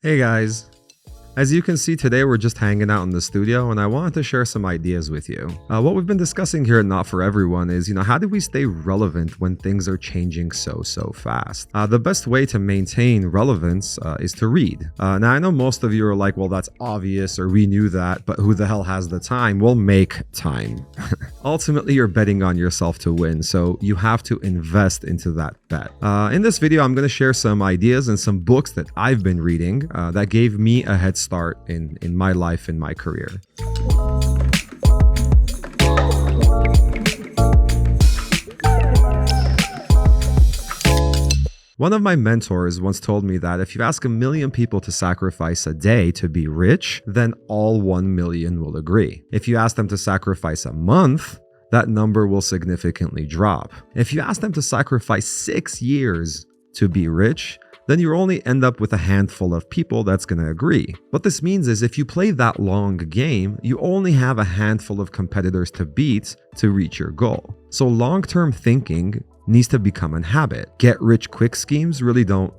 Hey guys, as you can see today we're just hanging out in the studio and I wanted to share some ideas with you. What we've been discussing here at Not For Everyone is, how do we stay relevant when things are changing so fast? The best way to maintain relevance is to read. Now I know most of you are like, well that's obvious or we knew that, but who the hell has the time? Well, make time. Ultimately you're betting on yourself to win, so you have to invest into that bet. In this video I'm going to share some ideas and some books that I've been reading that gave me a head start in my life, in my career. One of my mentors once told me that if you ask 1 million people to sacrifice a day to be rich, then all 1 million will agree. If you ask them to sacrifice a month, that number will significantly drop. If you ask them to sacrifice 6 years to be rich, then you only end up with a handful of people that's going to agree. What this means is if you play that long game, you only have a handful of competitors to beat to reach your goal. So long-term thinking needs to become a habit. Get rich quick schemes really don't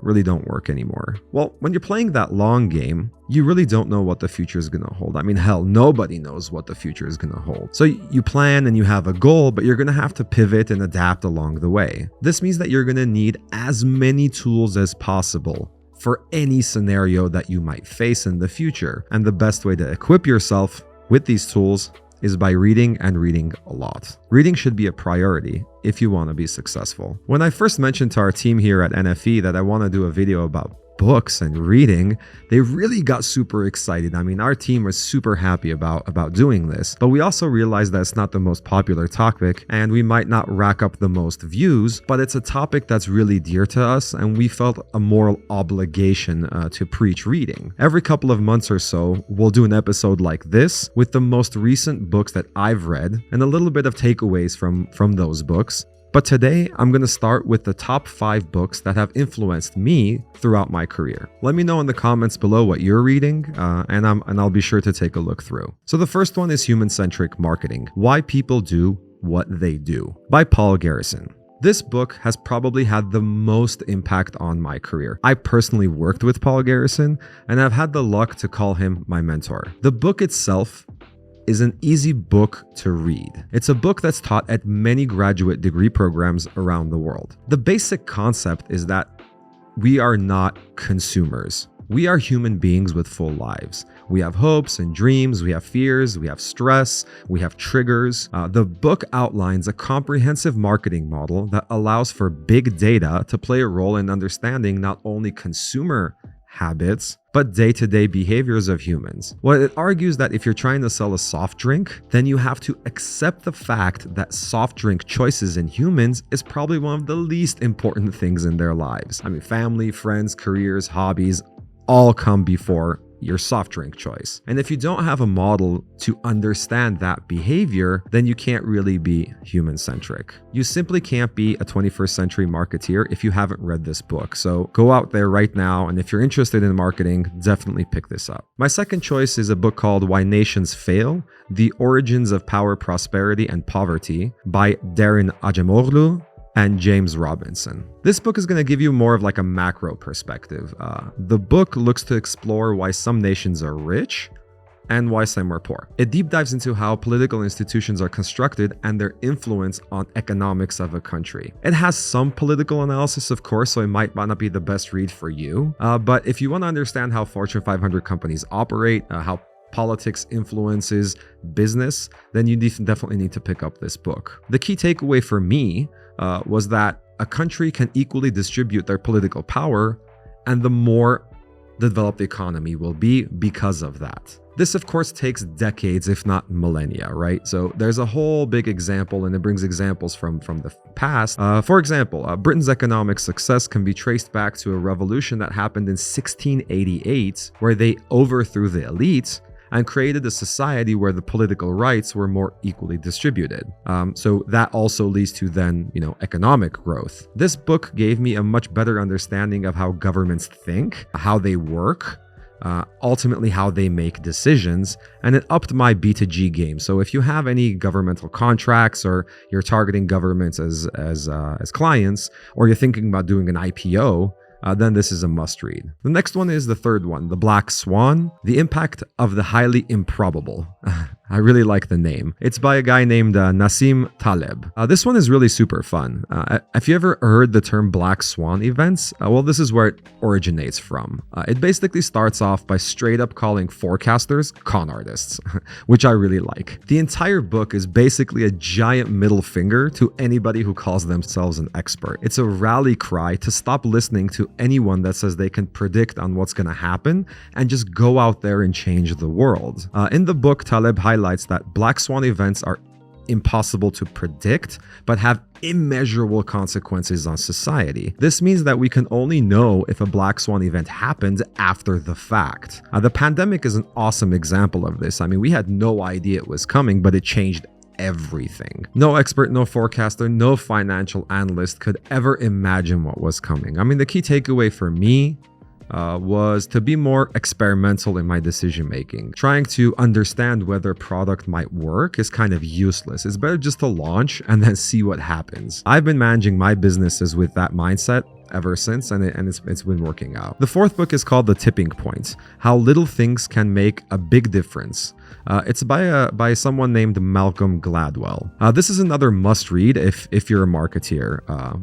work anymore. Well, when you're playing that long game, you really don't know what the future is going to hold. I mean, hell, nobody knows what the future is going to hold. So you plan and you have a goal, but you're going to have to pivot and adapt along the way. This means that you're going to need as many tools as possible for any scenario that you might face in the future. And the best way to equip yourself with these tools is by reading, and reading a lot. Reading should be a priority if you want to be successful. When I first mentioned to our team here at NFE that I want to do a video about books and reading, they really got super excited. I mean, our team was super happy about doing this, but we also realized that it's not the most popular topic and we might not rack up the most views, but it's a topic that's really dear to us and we felt a moral obligation to preach reading. Every couple of months or so, we'll do an episode like this with the most recent books that I've read and a little bit of takeaways from those books. But today, I'm going to start with the top 5 books that have influenced me throughout my career. Let me know in the comments below what you're reading, and I'll be sure to take a look through. So the first one is Humancentric Marketing: Why People Do What They Do by Paul Garrison. This book has probably had the most impact on my career. I personally worked with Paul Garrison, and I've had the luck to call him my mentor. The book itself is an easy book to read. It's a book that's taught at many graduate degree programs around the world. The basic concept is that we are not consumers. We are human beings with full lives. We have hopes and dreams, we have fears, we have stress, we have triggers. The book outlines a comprehensive marketing model that allows for big data to play a role in understanding not only consumer habits, but day-to-day behaviors of humans. Well, it argues that if you're trying to sell a soft drink, then you have to accept the fact that soft drink choices in humans is probably one of the least important things in their lives. I mean, family, friends, careers, hobbies, all come before your soft drink choice. And if you don't have a model to understand that behavior, then you can't really be human-centric. You simply can't be a 21st century marketeer if you haven't read this book. So go out there right now, and if you're interested in marketing, definitely pick this up. My second choice is a book called Why Nations Fail: The Origins of Power, Prosperity, and Poverty by Darin Acemoglu and James Robinson. This book is going to give you more of like a macro perspective. The book looks to explore why some nations are rich and why some are poor. It deep dives into how political institutions are constructed and their influence on economics of a country. It has some political analysis, of course, so it might not be the best read for you. But if you want to understand how Fortune 500 companies operate, how politics influences business, then you definitely need to pick up this book. The key takeaway for me was that a country can equally distribute their political power, and the more developed the economy will be because of that. This, of course, takes decades, if not millennia, right? So there's a whole big example, and it brings examples from the past. For example, Britain's economic success can be traced back to a revolution that happened in 1688, where they overthrew the elite and created a society where the political rights were more equally distributed. So that also leads to then, economic growth. This book gave me a much better understanding of how governments think, how they work, ultimately how they make decisions, and it upped my B2G game. So if you have any governmental contracts or you're targeting governments as clients, or you're thinking about doing an IPO, then this is a must read. The next one is the third one, The Black Swan, The Impact of the Highly Improbable. I really like the name. It's by a guy named Nassim Taleb. This one is really super fun. Have you ever heard the term Black Swan events? Well, this is where it originates from. It basically starts off by straight up calling forecasters con artists, which I really like. The entire book is basically a giant middle finger to anybody who calls themselves an expert. It's a rally cry to stop listening to anyone that says they can predict on what's going to happen and just go out there and change the world. In the book, Taleb highlights that Black Swan events are impossible to predict, but have immeasurable consequences on society. This means that we can only know if a Black Swan event happened after the fact. The pandemic is an awesome example of this. I mean, we had no idea it was coming, but it changed everything. No expert, no forecaster, no financial analyst could ever imagine what was coming. I mean, the key takeaway for me was to be more experimental in my decision making. Trying to understand whether a product might work is kind of useless. It's better just to launch and then see what happens. I've been managing my businesses with that mindset ever since, and it's been working out. The fourth book is called The Tipping Point: How Little Things Can Make a Big Difference. It's by someone named Malcolm Gladwell. This is another must-read if you're a marketeer,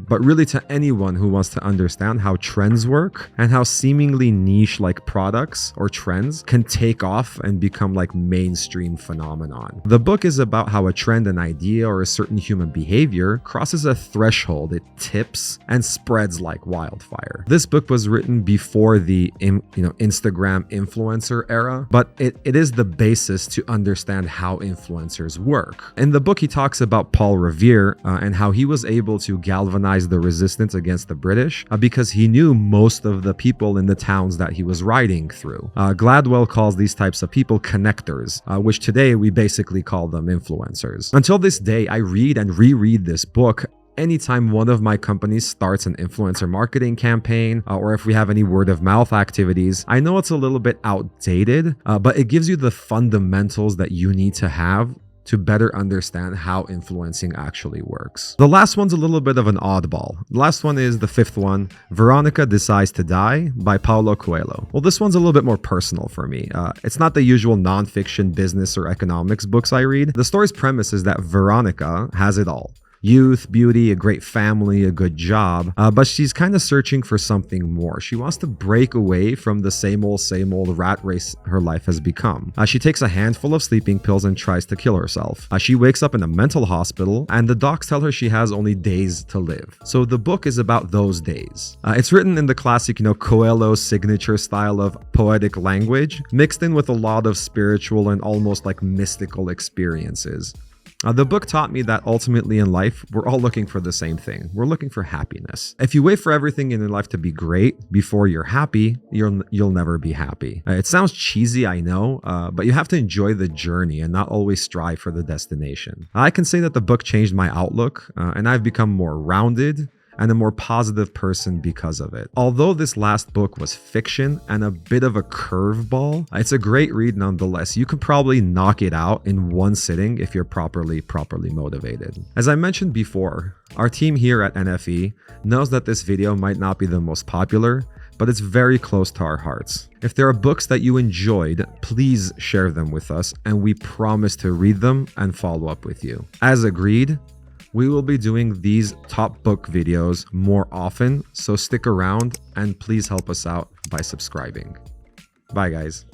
but really to anyone who wants to understand how trends work and how seemingly niche-like products or trends can take off and become like mainstream phenomenon. The book is about how a trend, an idea, or a certain human behavior crosses a threshold, it tips and spreads like wildfire. This book was written before the Instagram influencer era, but it is the basis to understand how influencers work. In the book, he talks about Paul Revere and how he was able to galvanize the resistance against the British because he knew most of the people in the towns that he was riding through. Gladwell calls these types of people connectors, which today we basically call them influencers. Until this day, I read and reread this book anytime one of my companies starts an influencer marketing campaign, or if we have any word of mouth activities. I know it's a little bit outdated, but it gives you the fundamentals that you need to have to better understand how influencing actually works. The last one's a little bit of an oddball. The last one is the fifth one, Veronica Decides to Die by Paulo Coelho. Well, this one's a little bit more personal for me. It's not the usual nonfiction business or economics books I read. The story's premise is that Veronica has it all: youth, beauty, a great family, a good job, but she's kind of searching for something more. She wants to break away from the same old rat race her life has become. She takes a handful of sleeping pills and tries to kill herself. She wakes up in a mental hospital, and the docs tell her she has only days to live. So the book is about those days. It's written in the classic, Coelho signature style of poetic language, mixed in with a lot of spiritual and almost like mystical experiences. The book taught me that ultimately in life, we're all looking for the same thing. We're looking for happiness. If you wait for everything in your life to be great before you're happy, you'll never be happy. It sounds cheesy, I know, but you have to enjoy the journey and not always strive for the destination. I can say that the book changed my outlook, and I've become more rounded and a more positive person because of it. Although this last book was fiction and a bit of a curveball, it's a great read nonetheless. You could probably knock it out in one sitting if you're properly motivated. As I mentioned before, our team here at NFE knows that this video might not be the most popular, but it's very close to our hearts. If there are books that you enjoyed, please share them with us, and we promise to read them and follow up with you. As agreed, we will be doing these top book videos more often, so stick around and please help us out by subscribing. Bye, guys.